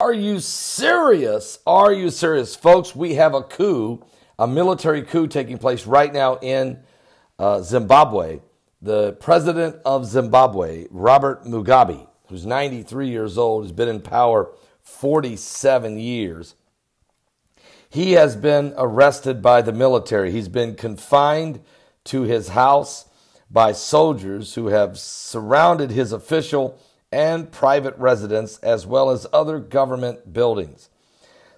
Are you serious? Are you serious? Folks, we have a coup, a military coup taking place right now in Zimbabwe. The president of Zimbabwe, Robert Mugabe, who's 93 years old, has been in power 47 years. He has been arrested by the military. He's been confined to his house by soldiers who have surrounded his official and private residence, as well as other government buildings.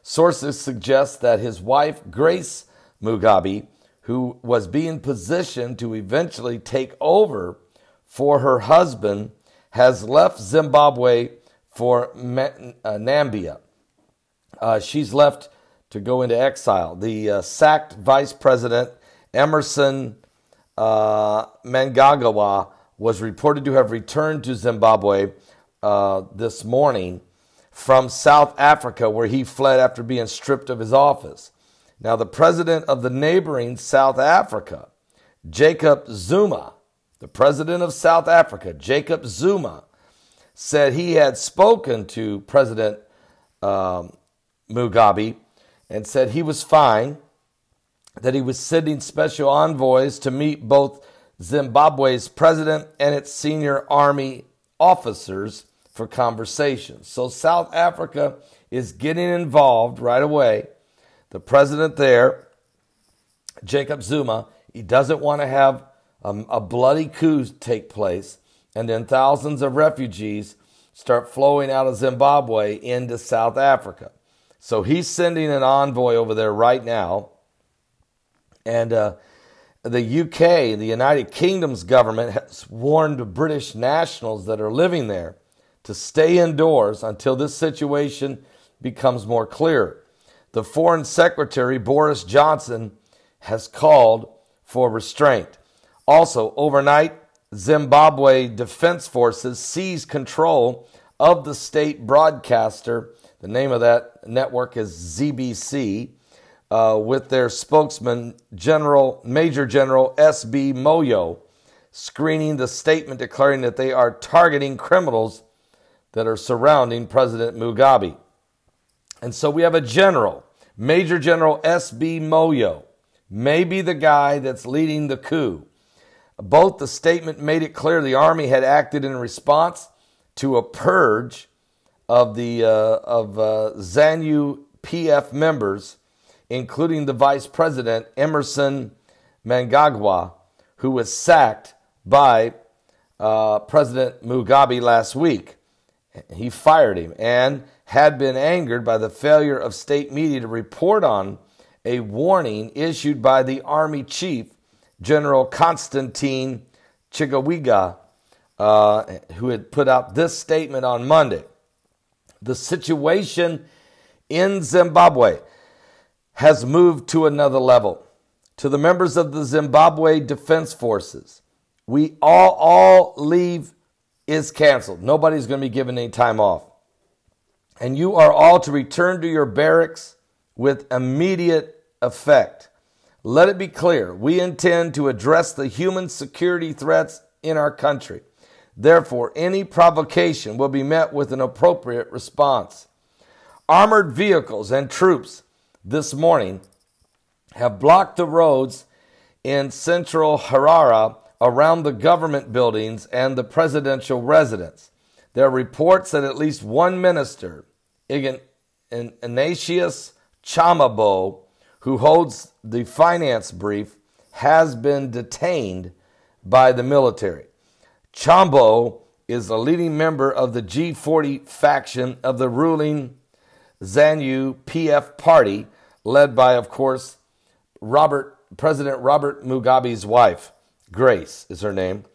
Sources suggest that his wife, Grace Mugabe, who was being positioned to eventually take over for her husband, has left Zimbabwe for Namibia. She's left to go into exile. The sacked Vice President Emerson Mnangagwa was reported to have returned to Zimbabwe this morning from South Africa, where he fled after being stripped of his office. Now, the president of the neighboring South Africa, Jacob Zuma, the president of South Africa, Jacob Zuma, said he had spoken to President Mugabe and said he was fine, that he was sending special envoys to meet both Zimbabwe's president and its senior army officers for conversations. So South Africa is getting involved right away. The president there, Jacob Zuma, he doesn't want to have a bloody coup take place and then thousands of refugees start flowing out of Zimbabwe into South Africa. So he's sending an envoy over there right now. And the UK, the United Kingdom's government, has warned British nationals that are living there to stay indoors until this situation becomes more clear. The Foreign Secretary, Boris Johnson, has called for restraint. Also, overnight, Zimbabwe Defense Forces seized control of the state broadcaster. The name of that network is ZBC, with their spokesman, Major General S.B. Moyo, screening the statement declaring that they are targeting criminals that are surrounding President Mugabe. And so we have a general, Major General S.B. Moyo, maybe the guy that's leading the coup. Both the statement made it clear the army had acted in response to a purge of the ZANU-PF members, including the vice president, Emerson Mnangagwa, who was sacked by President Mugabe last week. He fired him and had been angered by the failure of state media to report on a warning issued by the army chief, General Constantine Chigawiga, who had put out this statement on Monday. The situation in Zimbabwe has moved to another level. To the members of the Zimbabwe Defense Forces, we all leave is canceled. Nobody's going to be given any time off. And you are all to return to your barracks with immediate effect. Let it be clear, we intend to address the human security threats in our country. Therefore, any provocation will be met with an appropriate response. Armored vehicles and troops this morning have blocked the roads in central Harare around the government buildings and the presidential residence. There are reports that at least one minister, Ignatius Chamabo, who holds the finance brief, has been detained by the military. Chambo is a leading member of the G40 faction of the ruling ZANU-PF party, led by, of course, President Robert Mugabe's wife. Grace is her name,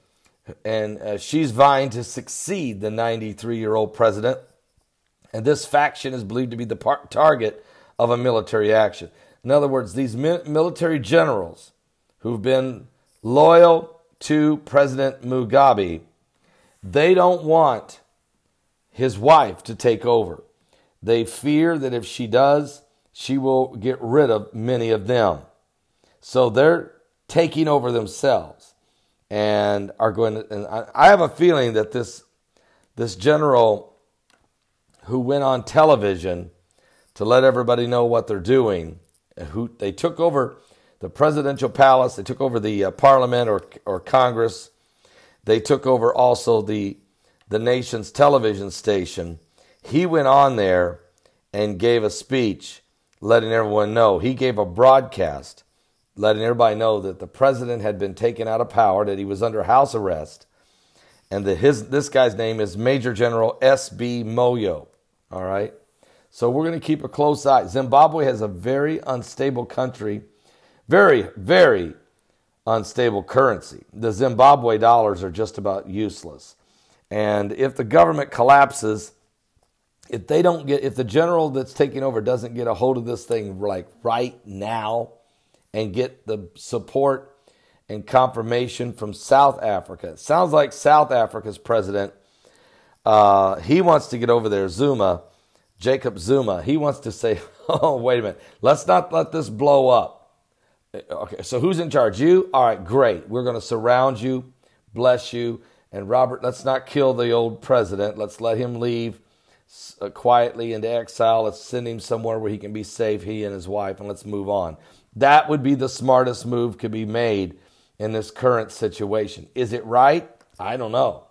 and she's vying to succeed the 93-year-old president. And this faction is believed to be the target of a military action. In other words, these military generals who've been loyal to President Mugabe, they don't want his wife to take over. They fear that if she does, she will get rid of many of them. So they're taking over themselves and are going to, and I have a feeling that this general who went on television to let everybody know what they're doing. Who they took over the presidential palace, they took over the parliament or Congress. They took over also the nation's television station. He went on there and gave a speech letting everyone know. He gave a broadcast letting everybody know that the president had been taken out of power, that he was under house arrest, and that this guy's name is Major General S.B. Moyo. All right? So we're going to keep a close eye. Zimbabwe has a very unstable country, very, very unstable currency. The Zimbabwe dollars are just about useless. And if the government collapses, if the general that's taking over doesn't get a hold of this thing like right now and get the support and confirmation from South Africa. It sounds like South Africa's president, he wants to get over there, Jacob Zuma. He wants to say, oh, wait a minute, let's not let this blow up. Okay, so who's in charge? You? All right, great. We're going to surround you, bless you. And Robert, let's not kill the old president. Let's let him leave quietly into exile. Let's send him somewhere where he can be safe, he and his wife, and let's move on. That would be the smartest move could be made in this current situation. Is it right? I don't know.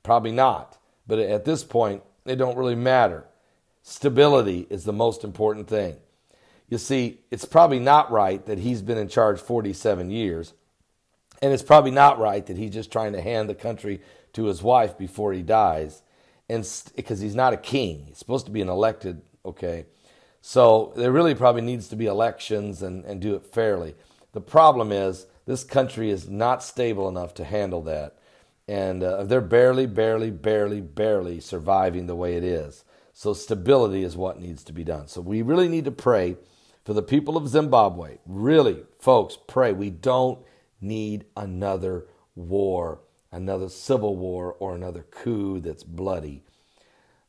Probably not. But at this point, it don't really matter. Stability is the most important thing. You see, it's probably not right that he's been in charge 47 years. And it's probably not right that he's just trying to hand the country to his wife before he dies. And because he's not a king. He's supposed to be an elected, okay? So there really probably needs to be elections and do it fairly. The problem is this country is not stable enough to handle that. And they're barely surviving the way it is. So stability is what needs to be done. So we really need to pray for the people of Zimbabwe. Really, folks, pray. We don't need another war, another civil war, or another coup that's bloody.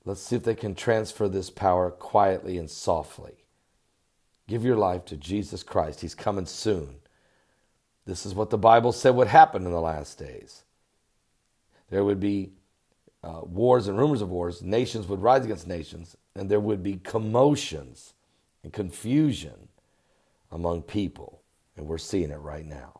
Let's see if they can transfer this power quietly and softly. Give your life to Jesus Christ. He's coming soon. This is what the Bible said would happen in the last days. There would be wars and rumors of wars. Nations would rise against nations, and there would be commotions and confusion among people. And we're seeing it right now.